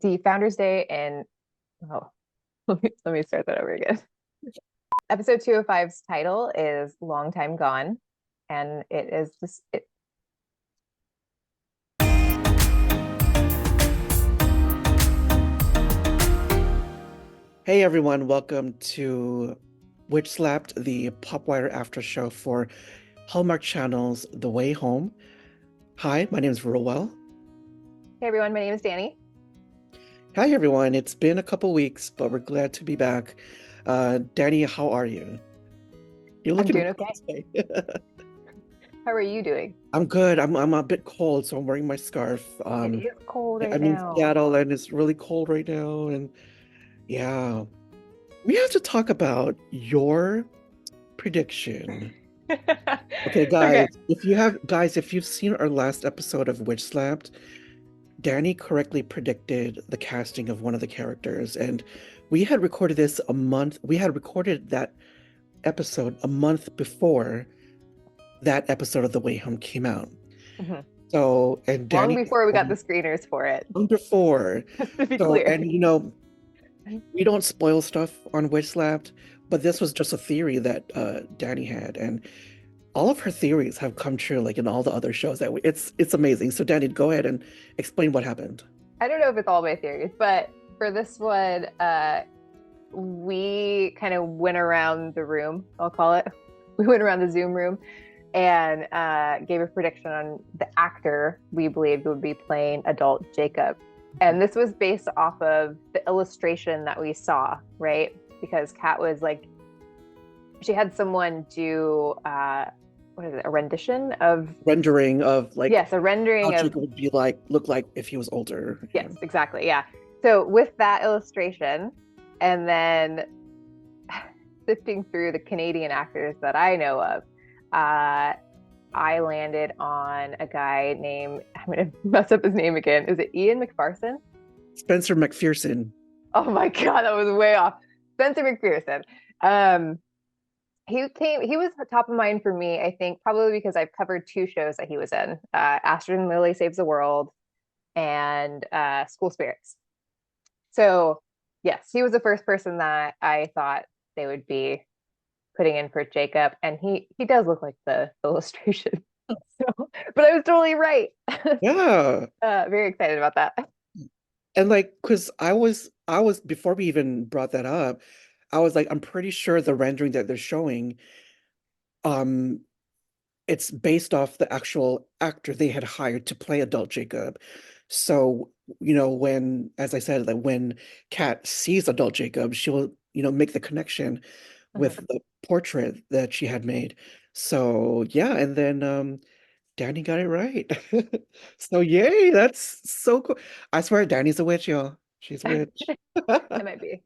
the Founders Day in oh, let me start that over again. Episode 205's title is Long Time Gone, and it is just it. Hey everyone, welcome to WitchSlapped, the PopWire after show for Hallmark Channel's The Way Home. Hi, my name is Rowell. Hey everyone, my name is Dani. Hi everyone, it's been a couple weeks, but we're glad to be back. Dani, how are you? You're I'm looking doing really okay. good today. How are you doing? I'm good. I'm a bit cold, so I'm wearing my scarf. It is cold right I'm in now. Seattle and it's really cold right now, and yeah, we have to talk about your prediction. Okay, Okay. if you've seen our last episode of Witch Slapped, Dani correctly predicted the casting of one of the characters, and we had recorded that episode a month before that episode of The Way Home came out. Mhm. So, and Long Dani before we got the screeners for it, long before. just to be So, clear. and we don't spoil stuff on Witch Slapped, but this was just a theory that Dani had, and all of her theories have come true, like in all the other shows it's amazing. So Dani, go ahead and explain what happened. I don't know if it's all my theories, but for this one, we kind of went around the room, I'll call it. We went around the Zoom room and gave a prediction on the actor we believed would be playing adult Jacob. And this was based off of the illustration that we saw, right? Because Kat was like, she had someone do, what is it, a rendition of, Rendering of like yes, a how rendering of, Jacob would look like if he was older. yes, exactly. Yeah. So with that illustration, and then sifting through the Canadian actors that I know of, I landed on a guy named, I'm going to mess up his name again. Is it Ian McPherson? Spencer McPherson. Oh my God, that was way off. Spencer McPherson. He was top of mind for me, I think, probably because I've covered two shows that he was in, Astrid and Lily Saves the World and School Spirits. So yes, he was the first person that I thought they would be putting in for Jacob, and he does look like the illustration. So, but I was totally right. Yeah. Very excited about that. And like, because I was before we even brought that up, I was like, I'm pretty sure the rendering that they're showing, um, it's based off the actual actor they had hired to play adult Jacob. So, when, as I said, like when Kat sees adult Jacob, she will, make the connection with Mhm. the portrait that she had made. So yeah, and then Dani got it right. So yay, that's so cool. I swear Dani's a witch, y'all. She's a witch. I might be.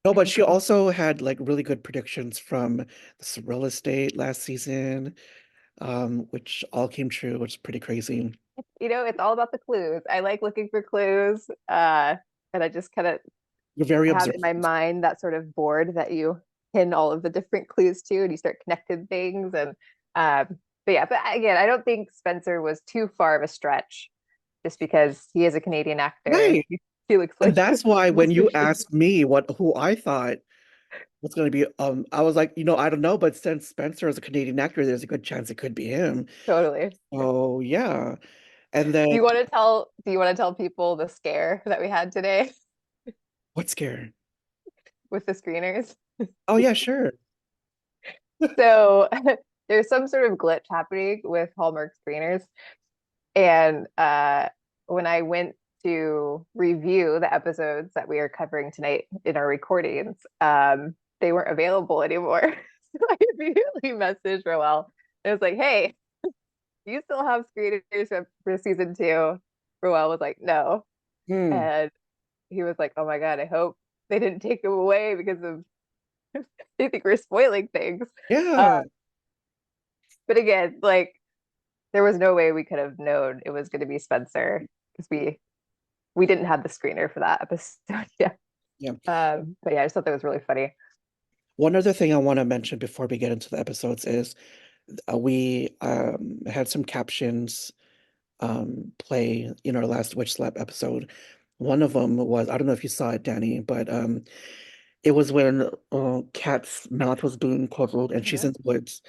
No, but she also had like really good predictions from this real estate last season, which all came true, which is pretty crazy. It's all about the clues. I like looking for clues, and I just kind of You're very have in my observant. mind that sort of board that you pin all of the different clues to, and you start connecting things. And but yeah, but again, I don't think Spencer was too far of a stretch, just because he is a Canadian actor. Right. He looks And like that's why when you illustration. asked me who I thought was going to be, I was like, I don't know, but since Spencer is a Canadian actor, there's a good chance it could be him. Totally. Oh yeah. And then Do you want to tell people the scare that we had today what scare? with the screeners? Oh yeah, sure. So there's some sort of glitch happening with Hallmark screeners. And when I went to review the episodes that we are covering tonight in our recordings, they weren't available anymore. So I immediately messaged Rowell. And I was like, hey, do you still have screeners for season two? Rowell was like, no. Hmm. And he was like, oh my God, I hope they didn't take them away because of they think we're spoiling things. Yeah. But again, like there was no way we could have known it was going to be Spencer because we didn't have the screener for that episode yet. Yeah. But yeah, I just thought that was really funny. One other thing I want to mention before we get into the episodes is we had some captions play in our last Witch Slap episode One of them was, I don't know if you saw it, Dani, but it was when Kat's mouth was being puzzled and she's Mhm. in the woods.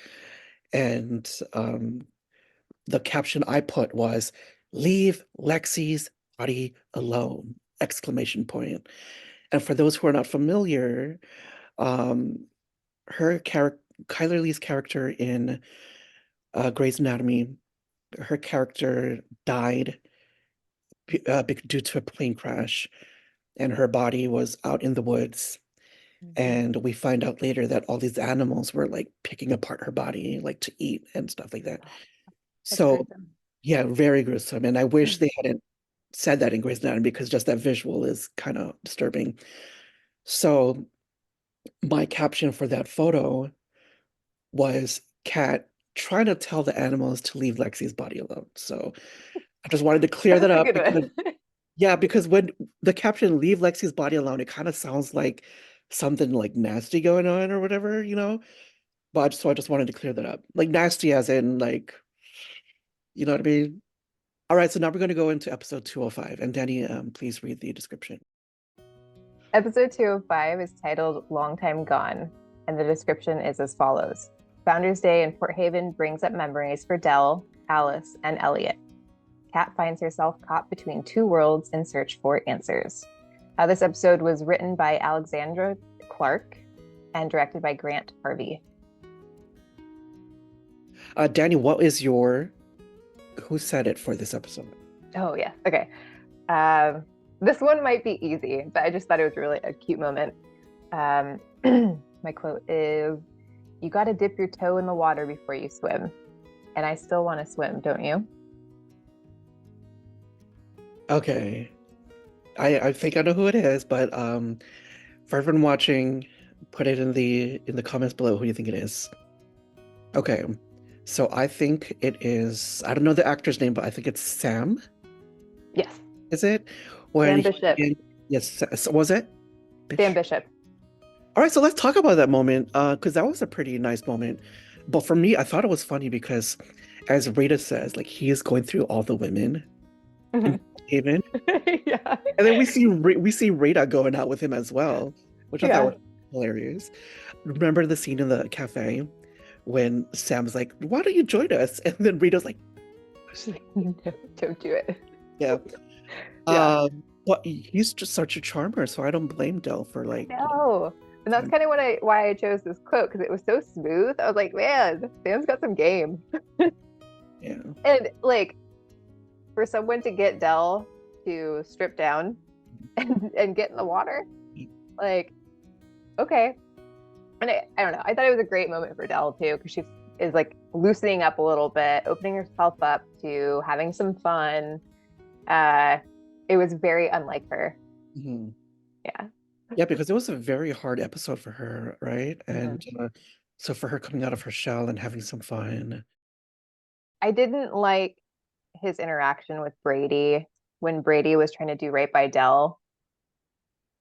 And the caption I put was, "Leave Lexi's body alone!" Exclamation point. And for those who are not familiar, um, her character, Chyler Leigh's character in Grey's Anatomy, her character died due to a plane crash, and her body was out in the woods. Mhm. And we find out later that all these animals were like picking apart her body, like to eat and stuff like that. That's So, gruesome. yeah, very gruesome. And I wish they hadn't said that in Grey's Anatomy because just that visual is kind of disturbing. So, my caption for that photo was Kat trying to tell the animals to leave Lexi's body alone. So, I just wanted to clear that That's a up good because, one. yeah, because when the caption "leave Lexi's body alone," it kind of sounds like something like nasty going on or whatever, you know? So I just wanted to clear that up. Like nasty as in like, you know what I mean? All right, so now we're going to go into episode 205. And Dani, please read the description. Episode 205 is titled Long Time Gone, and the description is as follows. Founders Day in Port Haven brings up memories for Dell, Alice, and Elliot. Kat finds herself caught between two worlds in search for answers. This episode was written by Alexandra Clark and directed by Grant Harvey. Dani, what is who said it for this episode? Oh, yeah. Okay. Um, this one might be easy, but I just thought it was really a cute moment. Um, my quote is, "You got to dip your toe in the water before you swim." And I still want to swim, don't you? Okay. I think I know who it is, but for everyone watching, put it in the comments below who you think it is. Okay. So I think it is, I don't know the actor's name, but I think it's Sam. Yes. Is it? When Sam Bishop. yes, was it? Sam Bish. Bishop. All right, so let's talk about that moment, because that was a pretty nice moment. But for me, I thought it was funny because, as Rita says, like he is going through all the women in Haven, Yeah. and then we see Rita going out with him as well, which I thought Yeah. was hilarious. Remember the scene in the cafe when Sam's like, "Why don't you join us?" And then Rita's like, She's like, "No, don't do it." "Yeah." Yeah. But he's just such a charmer, so I don't blame Del for I like, know. And that's kind of why I chose this quote because it was so smooth. I was like, man, Sam's got some game. yeah. And like for someone to get Dell to strip down and get in the water, like, okay. And I don't know. I thought it was a great moment for Dell too, because she is like loosening up a little bit, opening herself up to having some fun. Uh, it was very unlike her. Mhm. Yeah. Yeah, because it was a very hard episode for her, right? And Mhm. so for her coming out of her shell and having some fun. I didn't like his interaction with Brady when Brady was trying to do right by Dell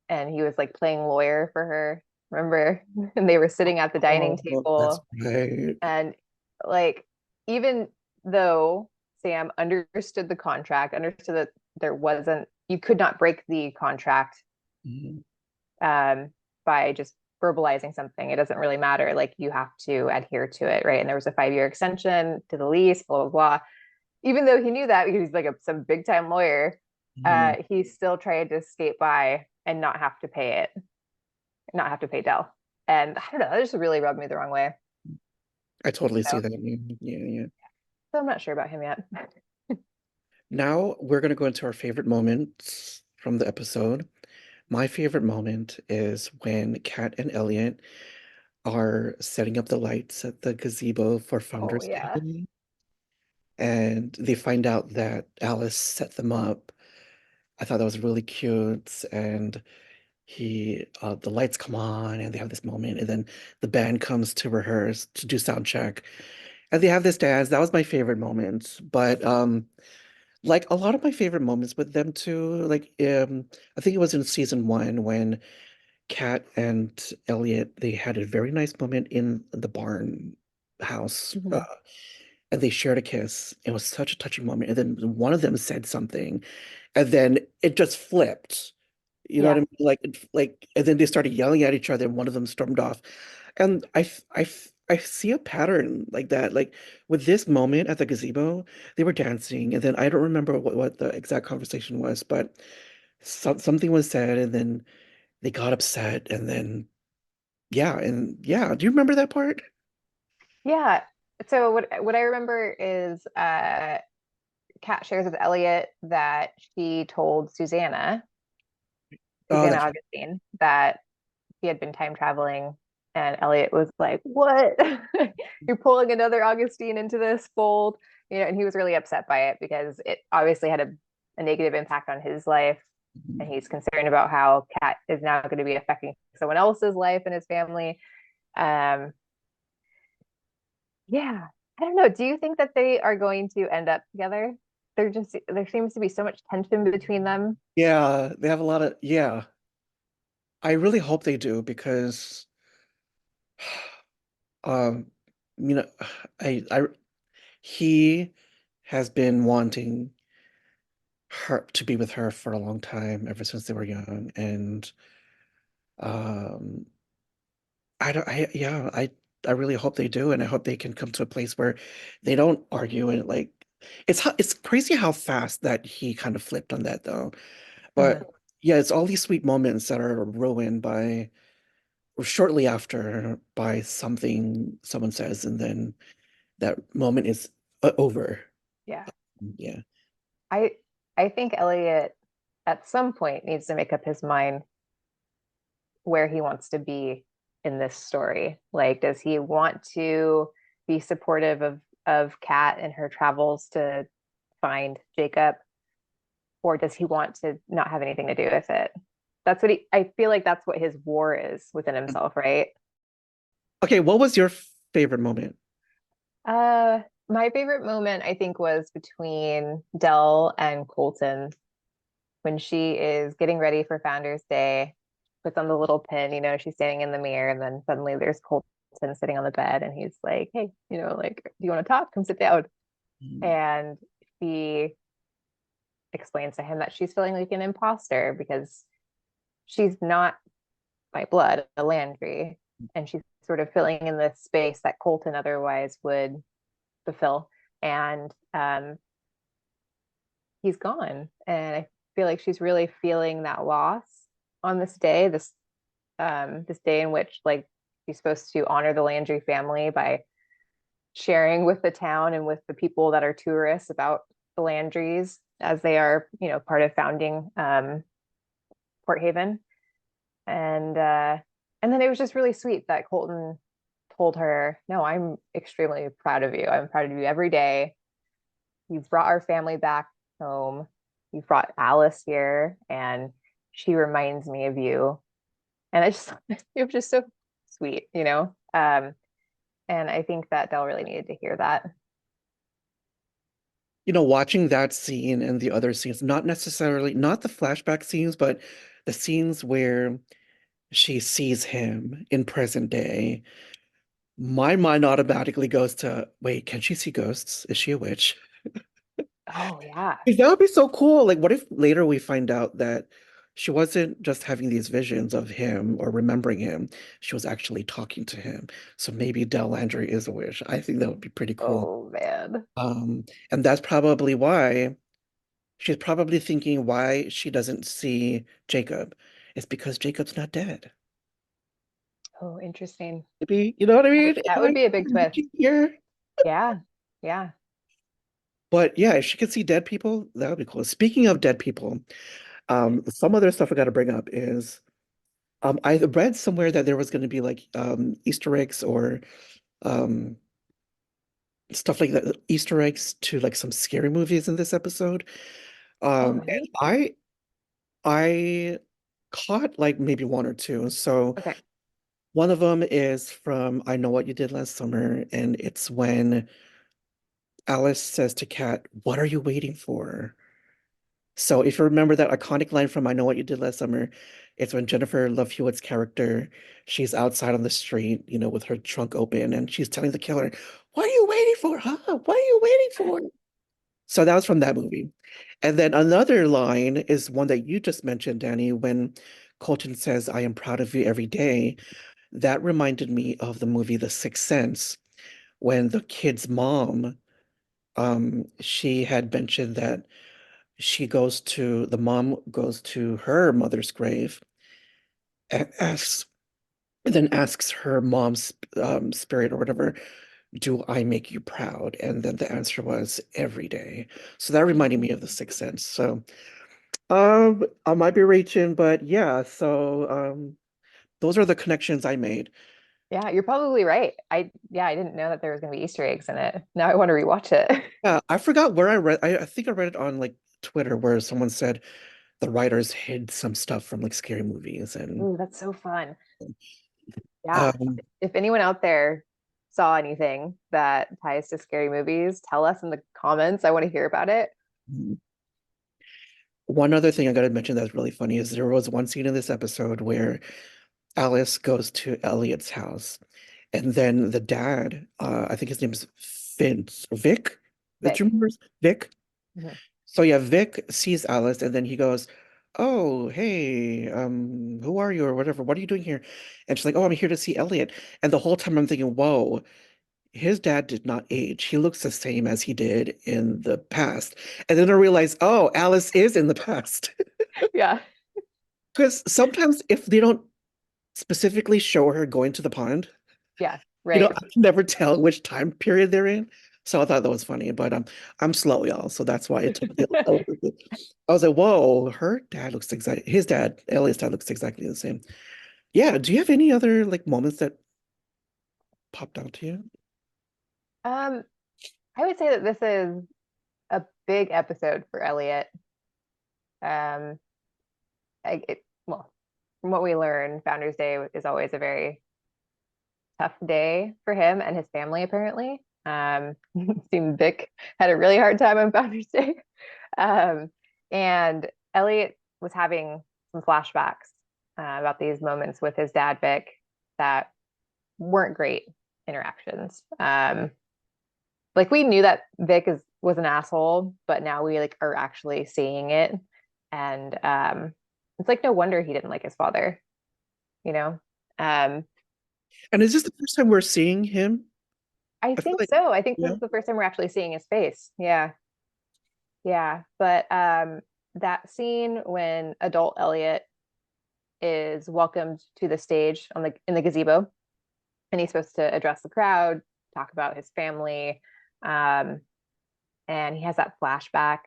and he was like playing lawyer for her. Remember? And they were sitting at the dining Oh, that's table right. and like even though Sam understood the contract, understood that there wasn't you could not break the contract Mhm. um, by just verbalizing something. It doesn't really matter. Like you have to adhere to it, right? And there was a 5 year extension to the lease, blah blah blah. Even though he knew that because he's like some big time lawyer, Mhm. he still tried to skate by and not have to pay it, not have to pay Dell. And I don't know, that just really rubbed me the wrong way. I totally see So, that. Yeah, yeah. so I'm not sure about him yet. Now we're gonna go into our favorite moments from the episode. My favorite moment is when Kat and Elliot are setting up the lights at the gazebo for Oh Founders yeah. Day, and they find out that Alice set them up. I thought that was really cute, and the lights come on, and they have this moment, and then the band comes to rehearse to do sound check, and they have this dance. That was my favorite moment, but like a lot of my favorite moments with them too, like I think it was in season one when Kat and Elliot they had a very nice moment in the barn house. Mhm. and they shared a kiss. It was such a touching moment. And then one of them said something, and then it just flipped. You know what I Yeah. mean? And then they started yelling at each other, and one of them stormed off. And I see a pattern like that. Like with this moment at the gazebo, they were dancing, and then I don't remember what the exact conversation was, but something was said, and then they got upset, and then yeah. Do you remember that part? Yeah. So what I remember is Kat shares with Elliot that she told Oh, Susanna that's Augustine, that he had been time traveling, and Elliot was like, "What? You're pulling another Augustine into this fold?" You know, and he was really upset by it because it obviously had a negative impact on his life, and he's concerned about how Kat is now going to be affecting someone else's life and his family. Um, yeah, I don't know. Do you think that they are going to end up together? There seems to be so much tension between them. yeah. They have a lot of yeah. I really hope they do because um you know I he has been wanting her to be with her for a long time, ever since they were young. And um I don't I yeah, I really hope they do, and I hope they can come to a place where they don't argue. And like it's crazy how fast that he kind of flipped on that though. Mhm. But yeah, it's all these sweet moments that are ruined by or shortly after by something someone says, and then that moment is over. Yeah. Yeah. I I think Elliot at some point needs to make up his mind where he wants to be in this story. Like, does he want to be supportive of Kat and her travels to find Jacob, or does he want to not have anything to do with it? That's what I feel like that's what his war is within himself, right? Okay, what was your favorite moment? My favorite moment I think was between Dell and Colton when she is getting ready for Founders Day, puts on the little pin, she's standing in the mirror, and then suddenly there's Colton sitting on the bed, and he's like, "Hey, like, do you want to talk? Come sit down." Mm, And she explains to him that she's feeling like an imposter because she's not by blood a Landry, and she's sort of filling in this space that Colton otherwise would fulfill. And he's gone, and I feel like she's really feeling that loss on this day in which, like, she's supposed to honor the Landry family by sharing with the town and with the people that are tourists about the Landrys, as they are, part of founding Port Haven. And then it was just really sweet that Colton told her, "No, I'm extremely proud of you. I'm proud of you every day. You've brought our family back home. You've brought Alice here, and she reminds me of you." And it was just so sweet. And I think that Dell really needed to hear that. Watching that scene and the other scenes, not necessarily, not the flashback scenes, but the scenes where she sees him in present day, my mind automatically goes to, wait, can she see ghosts? Is she a witch? Oh yeah. 'Cause that would be so cool. Like, what if later we find out that she wasn't just having these visions of him or remembering him, she was actually talking to him. So maybe Dell Landry is a witch. I think that would be pretty cool. Oh man. And that's probably why she's probably thinking why she doesn't see Jacob. It's because Jacob's not dead. Oh, interesting. Maybe, you know what I That would, mean? that Am I would be a big twist. reaching here? Yeah. Yeah. But yeah, if she could see dead people, that would be cool. Speaking of dead people, some other stuff I got to bring up is I read somewhere that there was going to be like Easter eggs or um, stuff like that, Easter eggs to like some scary movies in this episode. Oh, And really? I caught like maybe one or two. So Okay. one of them is from I Know What You Did Last Summer, and it's when Alice says to Kat, "What are you waiting for?" So if you remember that iconic line from I Know What You Did Last Summer, it's when Jennifer Love Hewitt's character, she's outside on the street, with her trunk open, and she's telling the killer, What are you waiting for, huh? What are you waiting for? So that was from that movie. And then another line is one that you just mentioned, Dani, when Colton says, I am proud of you every day. That reminded me of the movie The Sixth Sense, when the kid's mom, she had mentioned that the mom goes to her mother's grave and asks her mom's spirit or whatever, do I make you proud? And then the answer was every day. So that reminded me of The Sixth Sense. So I might be reaching, but yeah, so those are the connections I made. Yeah, you're probably right. I didn't know that there was going to be Easter eggs in it. Now I want to rewatch it. Yeah, I forgot where I read. I think I read it on like Twitter where someone said the writers hid some stuff from like scary movies and Ooh, that's so fun. Yeah. um If anyone out there saw anything that ties to scary movies, tell us in the comments. I want to hear about it. one other thing I gotta mention that's really funny is there was one scene in this episode where Alice goes to Elliot's house and then the dad, I think his name is Vic. Do you Vic. remember Vic? Mhm. So yeah, Vic sees Alice and then he goes, "Oh, hey, who are you or whatever? What are you doing here?" And she's like, "Oh, I'm here to see Elliot." And the whole time I'm thinking, "Whoa, his dad did not age. He looks the same as he did in the past." And then I realized, "Oh, Alice is in the past." Yeah. Because sometimes if they don't specifically show her going to the pond, Yeah. Right. I can never tell which time period they're in. So I thought that was funny, but I'm slow, y'all. So that's why it took me a little bit. I was like, whoa, her dad looks exactly his dad, Elliot's dad looks exactly the same. Yeah, do you have any other like moments that popped out to you? Um, I would say that this is a big episode for Elliot. Um, well, from what we learn, Founders Day is always a very tough day for him and his family, apparently. Seemed Vic had a really hard time on Founders Day. Um, and Elliot was having some flashbacks about these moments with his dad, Vic, that weren't great interactions. Like we knew that Vic was an asshole, but now we like are actually seeing it. And it's like no wonder he didn't like his father, you know? Um, And is this the first time we're seeing him? I I feel think like, so. I think this yeah. is the first time we're actually seeing his face. Yeah. Yeah. But that scene when adult Elliot is welcomed to the stage on the in the gazebo and he's supposed to address the crowd, talk about his family. Um, and he has that flashback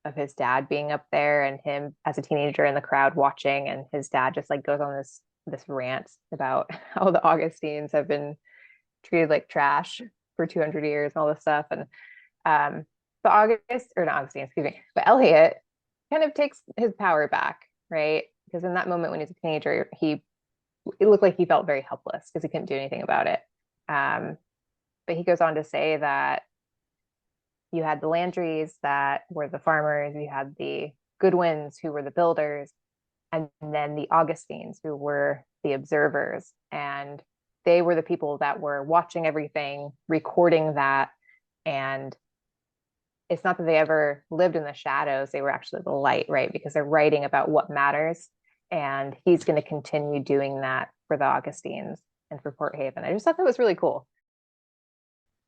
of his dad being up there and him as a teenager in the crowd watching, and his dad just like goes on this rant about how the Augustines have been treated like trash for 200 years and all this stuff. And but August or not Augustine, excuse me, but Elliot kind of takes his power back, right? Because in that moment when he's a teenager, it looked like he felt very helpless because he couldn't do anything about it. Um, but he goes on to say that you had the Landrys that were the farmers, you had the Goodwins who were the builders, and then the Augustines who were the observers. And they were the people that were watching everything, recording that. And it's not that they ever lived in the shadows, they were actually the light, right? Because they're writing about what matters. And he's going to continue doing that for the Augustines and for Port Haven. I just thought that was really cool.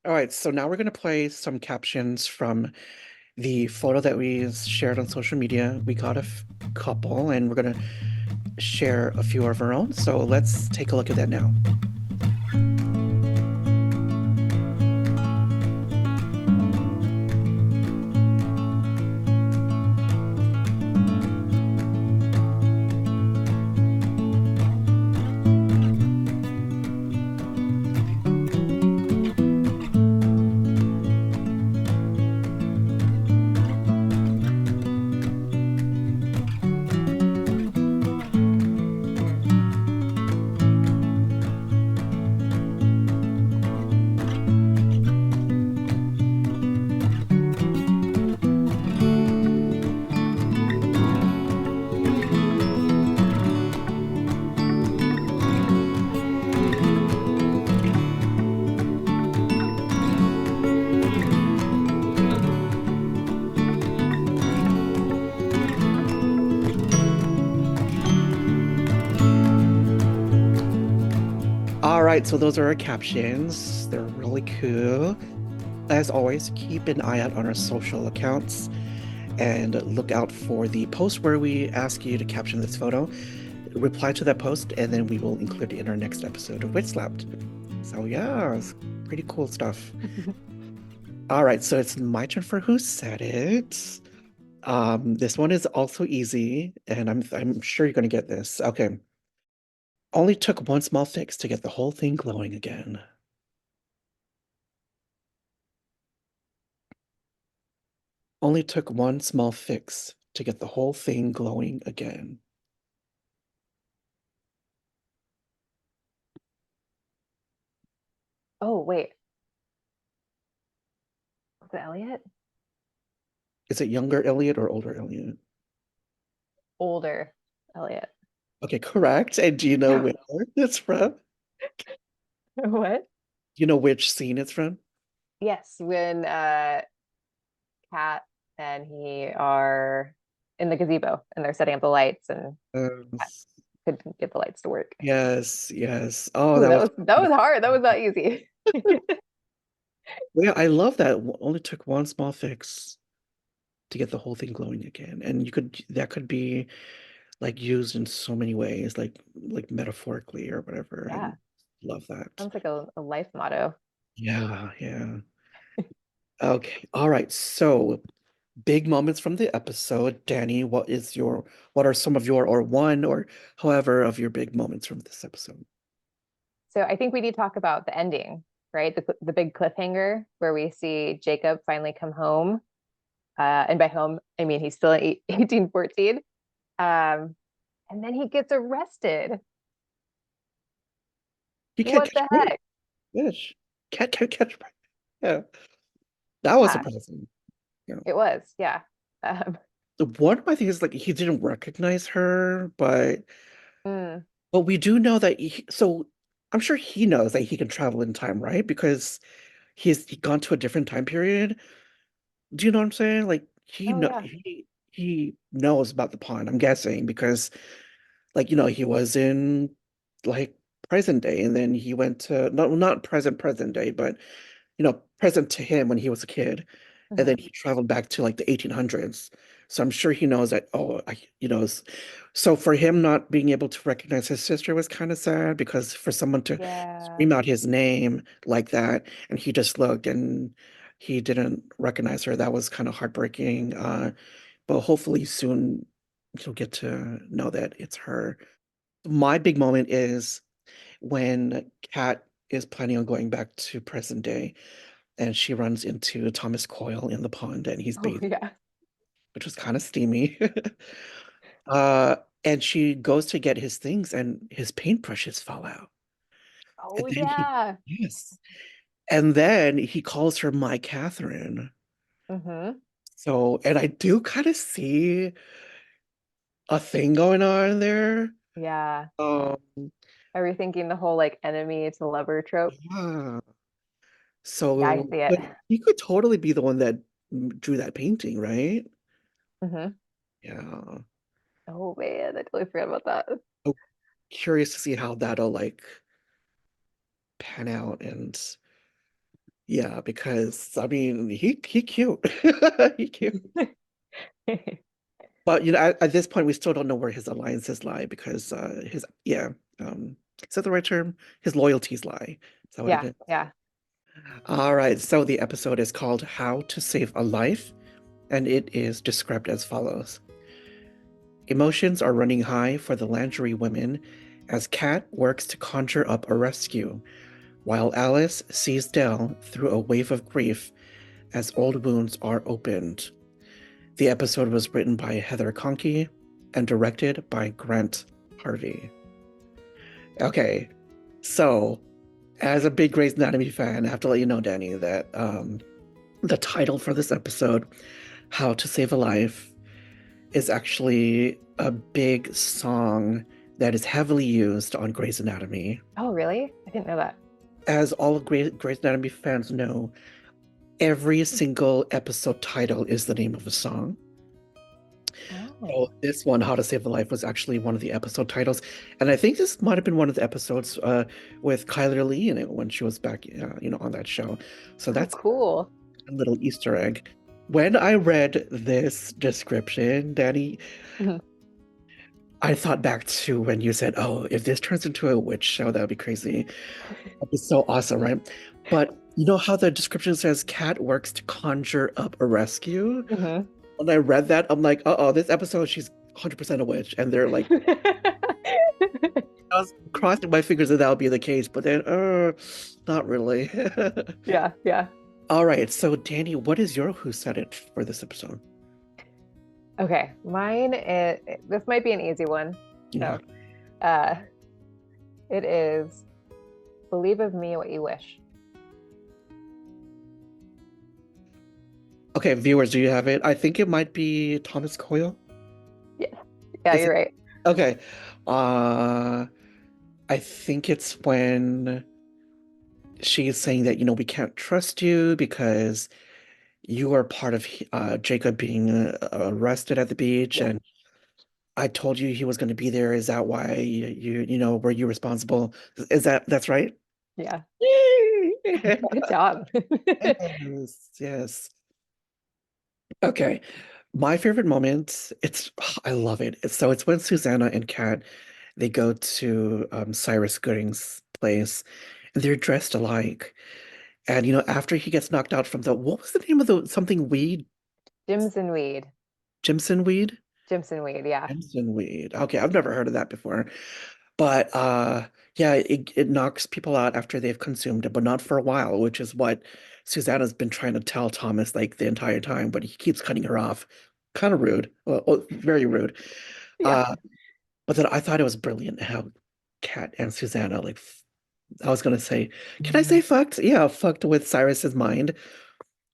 All right, so now we're gonna play some captions from the photo that we shared on social media. We got a couple, and we're gonna share a few of our own. So let's take a look at that now. right, so those are our captions. They're really cool. As always, keep an eye out on our social accounts and look out for the post where we ask you to caption this photo. Reply to that post, and then we will include it in our next episode of WitchSlapped. So yeah, it's pretty cool stuff. All right, so it's my turn for Who Said It. This one is also easy, and I'm sure you're gonna get this. Okay. Only took one small fix to get the whole thing glowing again. Only took one small fix to get the whole thing glowing again. Oh, wait. Was it Elliot? Is it younger Elliot or older Elliot? Older Elliot. Okay, correct. And do you know where it's from? What? Do you know which scene it's from? Yes, when Kat and he are in the gazebo and they're setting up the lights and Um, Kat couldn't get the lights to work. yes, yes. Oh, Ooh, that was that was hard. That was not easy. yeah, I love that. Only took one small fix to get the whole thing glowing again. And that could be like used in so many ways, like metaphorically or whatever. And Yeah, love that. sounds like a life motto. Yeah, yeah. Okay. All right. So big moments from the episode. Dani, what are some of your, or one, or however, of your big moments from this episode? So I think we need to talk about the ending, right? The big cliffhanger where we see Jacob finally come home. And by home, I mean he's still in 1814. Um, and then he gets arrested. He can't What catch the fish. heck? Fish. Can't catch fish. Yeah. That was Yeah, surprising. Yeah. it was. Yeah. Um, The one of my things is like he didn't recognize her, mm, but we do know that so I'm sure he knows that he can travel in time, right? Because he gone to a different time period. Do you know what I'm saying? Like oh yeah. he knows about the pond, I'm guessing, because like he was in like present day, and then he went to not present day, but present to him when he was a kid. And then Mhm. he traveled back to like the 1800s. So I'm sure he knows that, oh, so for him not being able to recognize his sister was kind of sad, because for someone to Yeah. scream out his name like that, and he just looked and he didn't recognize her, that was kind of heartbreaking. But hopefully soon he'll get to know that it's her. My big moment is when Kat is planning on going back to present day, and she runs into Thomas Coyle in the pond, and he's Oh bathing, yeah. which was kind of steamy. uh, and she goes to get his things, and his paintbrushes fall out. And Oh then yeah. yes, and then he calls her my Catherine. Mm-hmm. So, and I do kind of see a thing going on there. Yeah. Um, Are we thinking the whole like enemy to lover trope? yeah. Yeah, I So, see it. but he could totally be the one that drew that painting, right? Mm-hmm. Yeah. Oh man, I totally forgot about that. So curious to see how that'll like pan out. And yeah, because I mean he cute. He cute. But at this point we still don't know where his alliances lie, because his yeah, is that the right term? His loyalties lie. Is that what it Yeah, is? yeah. All right, so the episode is called How to Save a Life, and it is described as follows. Emotions are running high for the Landry women as Kat works to conjure up a rescue, while Alice sees Dell through a wave of grief as old wounds are opened. The episode was written by Heather Conkey and directed by Grant Harvey. Okay, so as a big Grey's Anatomy fan, I have to let you know, Dani, that the title for this episode, How to Save a Life, is actually a big song that is heavily used on Grey's Anatomy. Oh, really? I didn't know that. As all of Grey's Anatomy fans know, every single episode title is the name of a song. So this one, How to Save a Life, was actually one of the episode titles, and I think this might have been one of the episodes with Chyler Leigh in it when she was back, on that show. So Oh, that's cool. a little Easter egg. When I read this description, Dani, Mhm. I thought back to when you said, "Oh, if this turns into a witch show, that would be crazy. That'd be so awesome, right?" But you know how the description says Kat works to conjure up a rescue? Mhm. When I read that, I'm like, "Uh-oh, this episode she's 100% a witch." And they're like, I was crossing my fingers that would be the case, but then, not really. Yeah, yeah. All right, so Dani, what is your Who Said It for this episode? Okay, mine is this might be an easy one. Yeah. So, uh, it is believe of me what you wish. Okay, viewers, do you have it? I think it might be Thomas Coyle. Yeah, yeah, Is you're it? right. Okay. Uh, I think it's when she's saying that, we can't trust you because you are part of Jacob being arrested at the beach, Yeah, and I told you he was going to be there. Is that why were you responsible? That's right? yeah. Yay! Good job. Yes, yes. Okay. My favorite moment, I love it. It's when Susanna and Kat they go to Cyrus Gooding's place and they're dressed alike. And after he gets knocked out from the what was the name of the something weed? Jimson weed. Jimson weed? Jimson weed. Yeah, Jimson weed. Okay, I've never heard of that before. But yeah, it knocks people out after they've consumed it, but not for a while, which is what Susanna's been trying to tell Thomas like the entire time, but he keeps cutting her off. Kind of rude. Well, very rude. yeah, Uh, but then I thought it was brilliant how Kat and Susanna I was gonna say, can I say fucked? Yeah, fucked with Cyrus's mind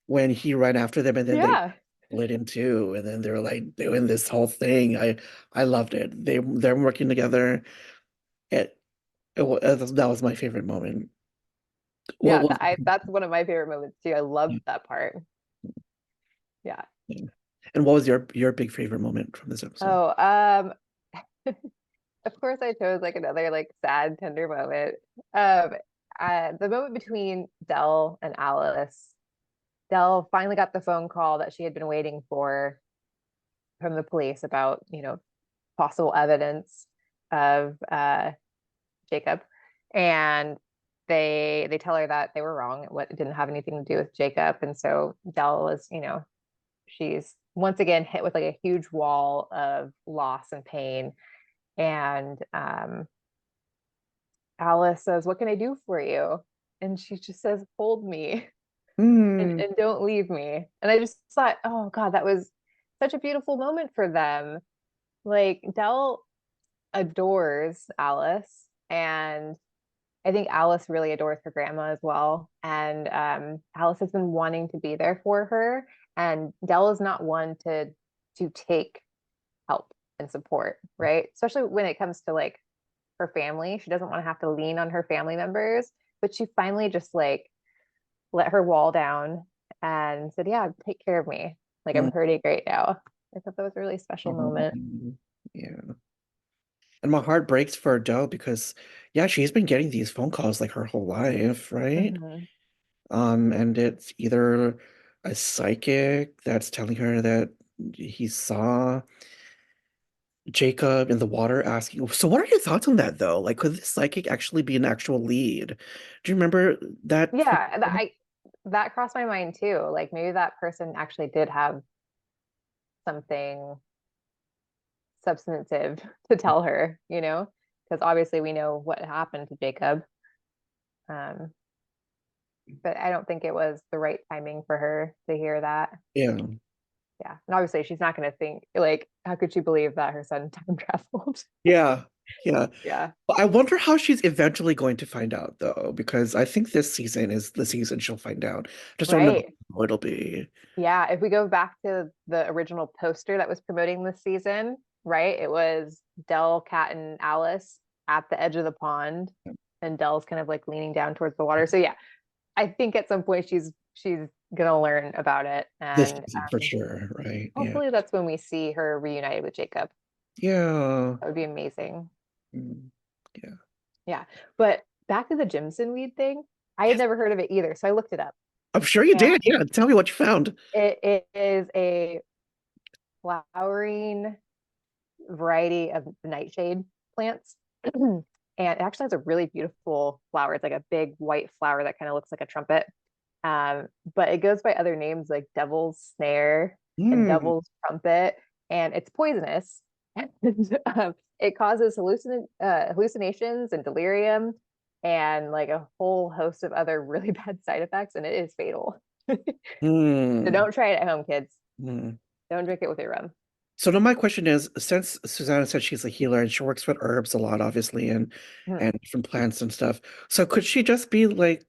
when he ran after them and then they yeah, split in two and then they're like doing this whole thing. I loved it. They're working together. It, that was my favorite moment. What yeah. was That's one of my favorite moments too. I loved that part. Yeah. and what was your big favorite moment from this episode? Oh, of course I chose like another like sad, tender moment. Um, the moment between Dell and Alice. Dell finally got the phone call that she had been waiting for from the police about, possible evidence of Jacob. And they tell her that they were wrong. It didn't have anything to do with Jacob. And so Dell is, she's once again hit with like a huge wall of loss and pain. And Alice says, "What can I do for you?" And she just says, "Hold me and, Hmm. and don't leave me." And I just thought, oh God, that was such a beautiful moment for them. Like Dell adores Alice, and I think Alice really adores her grandma as well. And Alice has been wanting to be there for her, and Dell is not one to take help and support, right? Especially when it comes to like her family. She doesn't want to have to lean on her family members, but she finally just like let her wall down and said, "Yeah, take care of me. Like I'm pretty great now." I thought that was a really special moment. Mhm. Yeah. And my heart breaks for Adele because yeah, she's been getting these phone calls like her whole life, right? Mhm. And it's either a psychic that's telling her that he saw Jacob in the water asking. So what are your thoughts on that though? Like, could this psychic actually be an actual lead? Do you remember that phone Yeah, call? that crossed my mind too. Like maybe that person actually did have something substantive to tell her, because obviously we know what happened to Jacob. Um, but I don't think it was the right timing for her to hear that. Yeah. Yeah. And obviously she's not going to think like, how could she believe that her son time traveled? Yeah. Yeah. Yeah. But I wonder how she's eventually going to find out though, because I think this season is the season she'll find out. Just don't know Right. how it'll be. Yeah. If we go back to the original poster that was promoting this season, right? It was Dell, Cat, and Alice at the edge of the pond, and Dell's kind of like leaning down towards the water. So yeah, I think at some point she's she's gonna learn about it, This and season for sure, right? Yeah. hopefully that's when we see her reunited with Jacob. Yeah. That would be amazing. Mm, yeah. Yeah. But back to the Jimson weed thing, I had Yes. never heard of it either, so I looked it up. I'm sure you And did. Yeah. Tell me what you found. it is a flowering variety of nightshade plants. And it actually has a really beautiful flower. It's like a big white flower that kind of looks like a trumpet. But it goes by other names like devil's snare and Hmm. devil's trumpet, and it's poisonous. And, it causes hallucinations and delirium and like a whole host of other really bad side effects, and it is fatal. So Hmm. don't try it at home, kids. Hmm. Don't drink it with your rum. So now my question is, since Susanna said she's a healer and she works with herbs a lot, obviously, Hmm. and different plants and stuff, so could she just be like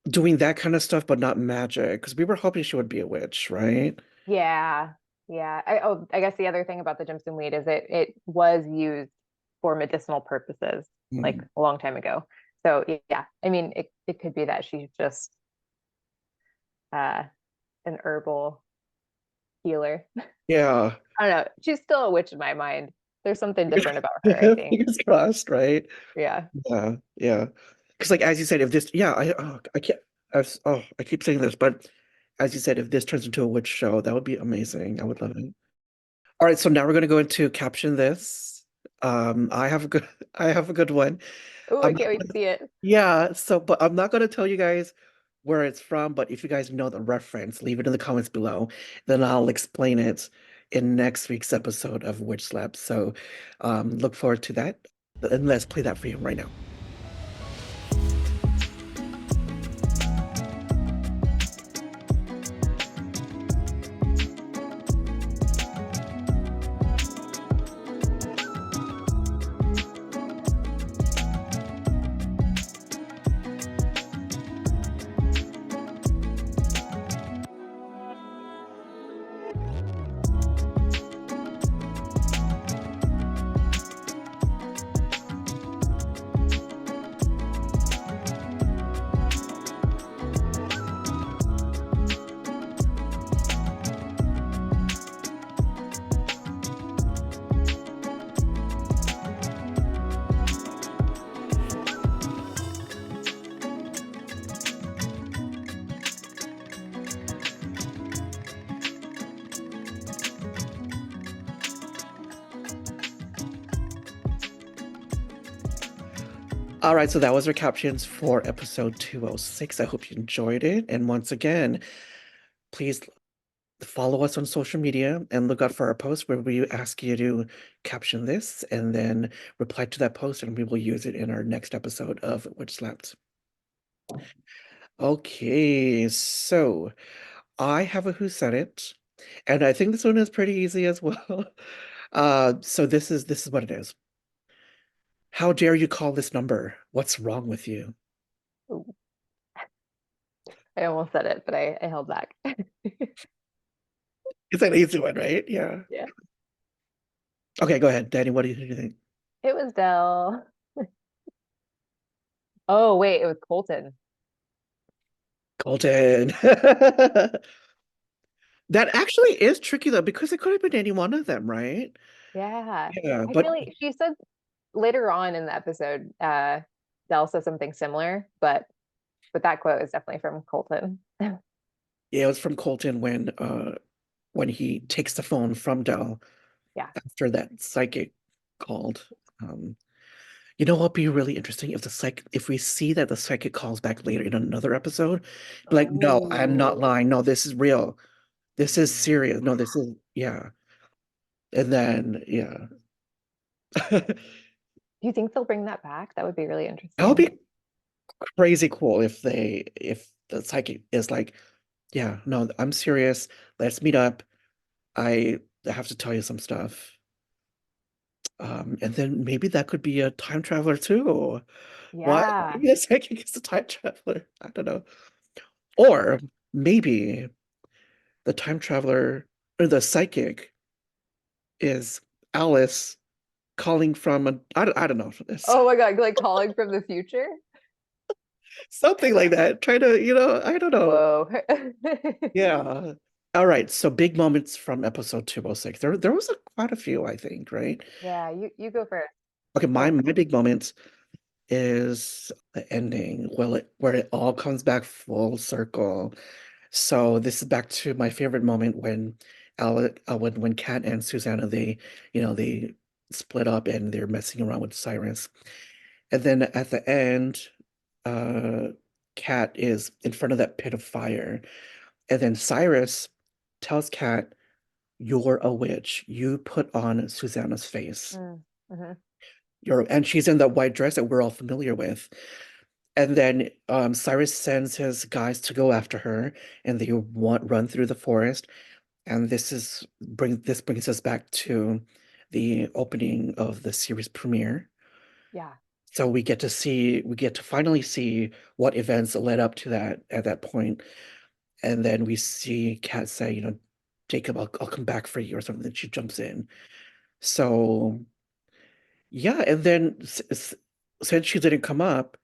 doing that kind of stuff, but not magic? Because we were hoping she would be a witch, right? Yeah, yeah. I guess the other thing about the Jimson weed is it was used for medicinal purposes like Hmm. a long time ago. So yeah, I mean it could be that she's just uh an herbal healer. Yeah. I don't know. She's still a witch in my mind. There's something different about her, I think. Fingers crossed, right? Yeah. Yeah, yeah. Because like as you said, if this, yeah, I can't. I keep saying this, but as you said, if this turns into a witch show, that would be amazing. I would love it. All right, so now we're gonna go into caption this. I have a good, I have a good one. Oh, I I'm not can't wait to gonna, see it. yeah. So, but I'm not gonna tell you guys where it's from. But if you guys know the reference, leave it in the comments below. Then I'll explain it in next week's episode of Witch Slap. So, look forward to that. And let's play that for you right now. All right, so that was our captions for episode 206. I hope you enjoyed it. And once again, please follow us on social media and look out for our post where we ask you to caption this and then reply to that post, and we will use it in our next episode of Witch Slapped. Okay, so I have a Who Said It, and I think this one is pretty easy as well. So this is what it is. How dare you call this number? What's wrong with you? Ooh, I almost said it, but I held back. It's an easy one, right? Yeah. Yeah. Okay, go ahead, Dani. What do you think? It was Dell. Oh, wait, it was Colton. Colton. That actually is tricky though, because it could have been any one of them, right? Yeah. Yeah, I but feel like she said later on in the episode, Dell says something similar, but that quote is definitely from Colton. yeah, it was from Colton when he takes the phone from Dell Yeah. after that psychic called. Um, you know what'd be really interesting if if we see that the psychic calls back later in another episode, be like, no, I'm not Oh, lying. No, this is real. This is serious. No, this is yeah. And then yeah. do you think they'll bring that back? That would be really That would interesting. be crazy cool if the psychic is like, yeah, no, I'm serious. Let's meet up. I have to tell you some stuff. And then maybe that could be a time traveler too. What? Yeah. Maybe the psychic is a time traveler. I don't know. Or maybe the time traveler or the psychic is Alice calling from I don't know. Oh my God, like calling from the future? Something like that. Try to, I don't know. Whoa. Yeah. All right. So big moments from episode 206. There was quite a few, I think, right? Yeah, you go first. Okay, Oh, my big moment is the ending, where it all comes back full circle. So this is back to my favorite moment when when Kat and Susanna they split up and they're messing around with Cyrus. And then at the end, uh Kat is in front of that pit of fire. And then Cyrus tells Kat, "You're a witch. You put on Susanna's face. mm-hmm. And she's in that white dress that we're all familiar with." And then Cyrus sends his guys to go after her, and they run through the forest. And this brings us back to the opening of the series premiere. Yeah. So we get to finally see what events led up to that at that point. And then we see Kat say, "Jacob, I'll come back for you," or something. Then she jumps in. So yeah, and then since she didn't come up,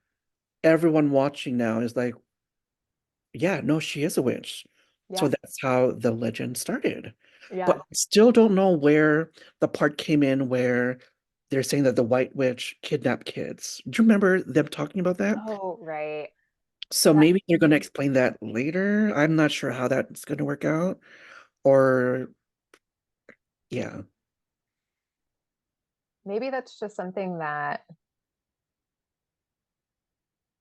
everyone watching now is like, yeah, no, she is a witch. So Yeah. that's how the legend started. But Yeah. I still don't know where the part came in where they're saying that the White Witch kidnapped kids. Do you remember them talking about that? Oh, right. So That maybe they're going to explain that later. I'm not sure how that's going to work out. Or, yeah, maybe that's just something that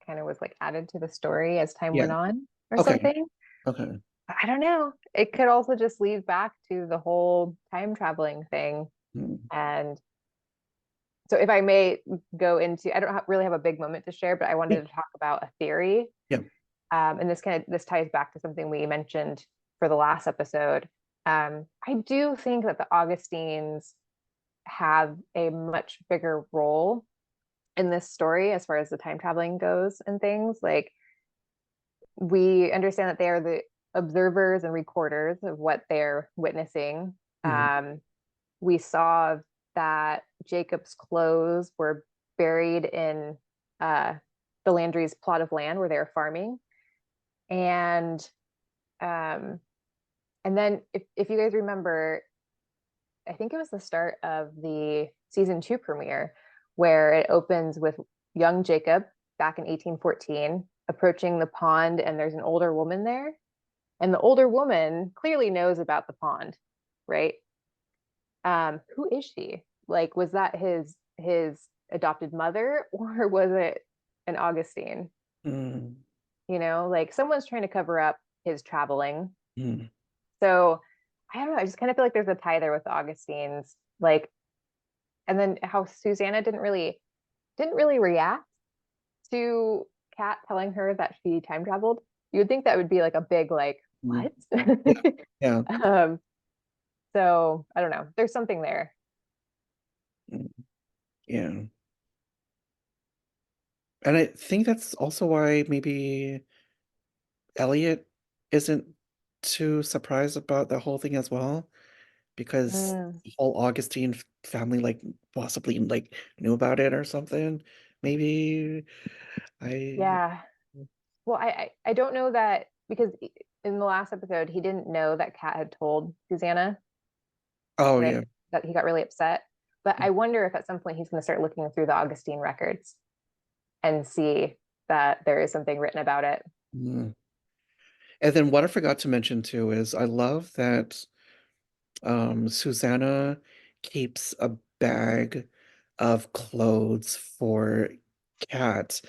kind of was like added to the story as time yeah. went on or Okay, something. okay. I don't know. It could also just lead back to the whole time traveling thing. Mm, And so, if I may go into, I don't really have a big moment to share, but I yeah, wanted to talk about a theory. yeah. And this ties back to something we mentioned for the last episode. I do think that the Augustines have a much bigger role in this story as far as the time traveling goes and things. Like, we understand that they are the observers and recorders of what they're witnessing. Mhm, We saw that Jacob's clothes were buried in uh, the Landry's plot of land where they were farming, and um, and then if you guys remember, I think it was the start of the season 2 premiere where it opens with young Jacob back in 1814 approaching the pond, and there's an older woman there, and the older woman clearly knows about the pond, right? Who is she? Like, was that his adopted mother, or was it an Augustine? mm, Like, someone's trying to cover up his traveling. mm, So I don't know. I just kind of feel like there's a tie there with the Augustines. Like, and then how Susanna didn't really react to Kat telling her that she time traveled. You would think that would be like a big like mm. what? Yeah, yeah, um, so I don't know. There's something there. mm, yeah. And I think that's also why maybe Elliot isn't too surprised about the whole thing as well, because Mm, the whole Augustine family like possibly like knew about it or something. Maybe I yeah. Well, I don't know that because in the last episode he didn't know that Kat had told Susanna, oh right? yeah. That he got really upset. But I wonder if at some point he's going to start looking through the Augustine records and see that there is something written about it. Mm. And then what I forgot to mention too is I love that Susanna keeps a bag of clothes for Kat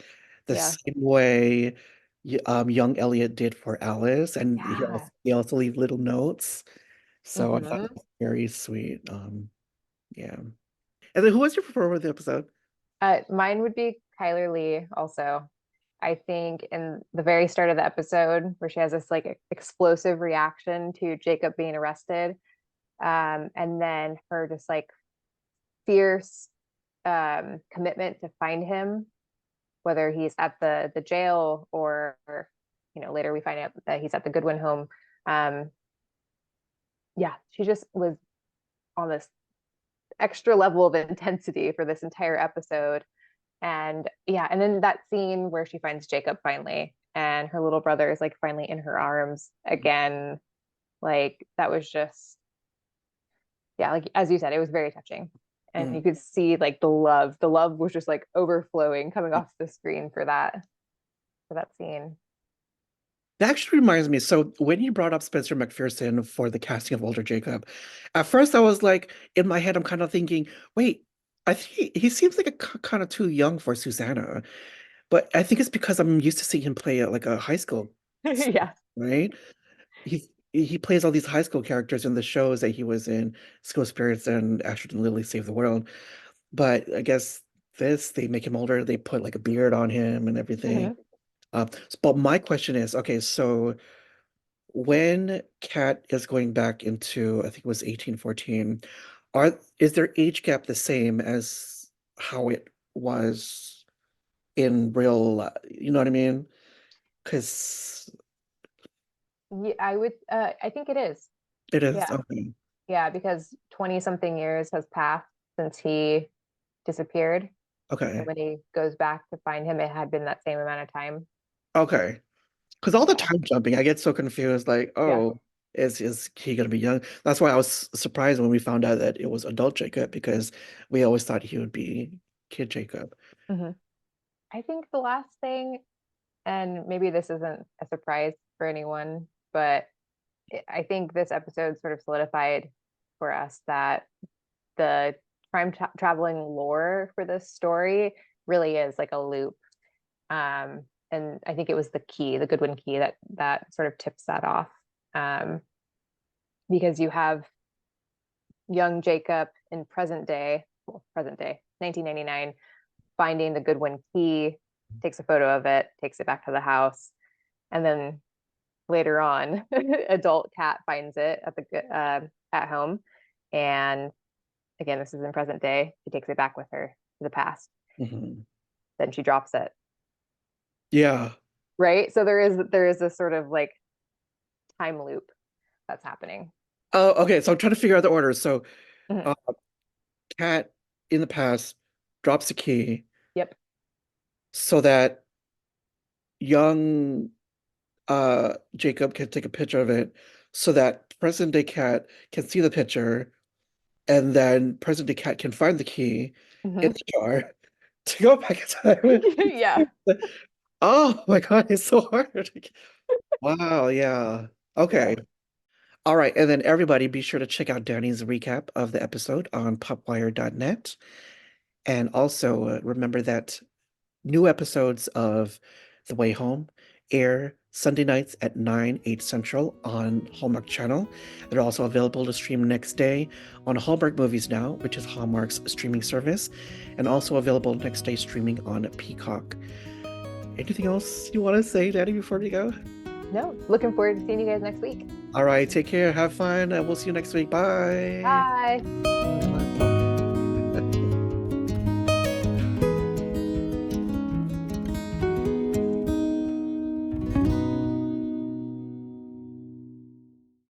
the Yeah. same way young Elliot did for Alice, and Yeah. he also leave little notes. So I thought Hmm. that was very sweet. Yeah. And then who was your favorite of the episode? Mine would be Chyler Leigh also. I think in the very start of the episode where she has this like explosive reaction to Jacob being arrested, and then her just like fierce commitment to find him, whether he's at the jail or later we find out that he's at the Goodwin home. Um, yeah, she just was on this extra level of intensity for this entire episode. And yeah, and then that scene where she finds Jacob finally, and her little brother is like finally in her arms again. Like that was just, yeah, like as you said, it was very touching. And Mm. you could see like the love was just like overflowing coming off the screen for that scene. That actually reminds me. So when you brought up Spencer McPherson for the casting of Walter Jacob, at first I was like, in my head, I'm kind of thinking, wait, I think he seems like a kind of too young for Susanna. But I think it's because I'm used to seeing him play like a high school, Yeah. right? He plays all these high school characters in the shows that he was in, School Spirits and Astrid and Lily Save the World. But I guess this, they make him older, they put like a beard on him and everything. Mhm. But my question is, okay, so when Kat is going back into, I think it was 1814, is their age gap the same as how it was in real, you know what I mean? Because Yeah, I think it is. it is, Yeah. okay. Yeah, because 20 something years has passed since he disappeared. And Okay. when he goes back to find him, it had been that same amount of time. Okay. Because all the Yeah. time jumping, I get so confused, like, Yeah. oh, is he gonna be young? That's why I was surprised when we found out that it was adult Jacob, because we always thought he would be kid Jacob. Mhm. I think the last thing, and maybe this isn't a surprise for anyone, but I think this episode sort of solidified for us that the traveling lore for this story really is like a loop. And I think it was the key, the Goodwin key, that sort of tips that off. Um, because you have young Jacob in present day, 1999, finding the Goodwin key, takes a photo of it, takes it back to the house, and then later on, adult Kat finds it at home, and again, this is in present day. She takes it back with her to the past. Mhm. Then she drops it. Yeah. Right. So there is this sort of like time loop that's happening. Oh, okay. So I'm trying to figure out the order. So, Mhm. uh, Kat in the past drops the key Yep. so that young Jacob can take a picture of it, so that present day Kat can see the picture, and then present day Kat can find the key in Hmm. the jar to go back in Yeah. time. Oh my God, it's so hard. Wow, yeah. Yeah. Okay. All right. And then everybody be sure to check out Dani's recap of the episode on popwire.net. And also remember that new episodes of The Way Home air Sunday nights at 9, 8 Central on Hallmark Channel. They're also available to stream next day on Hallmark Movies Now, which is Hallmark's streaming service, and also available next day streaming on Peacock. Anything else you want to say, Dani, before we go? No, looking forward to seeing you guys next week. All right, take care, have fun, and we'll see you next week. Bye. Bye. Bye.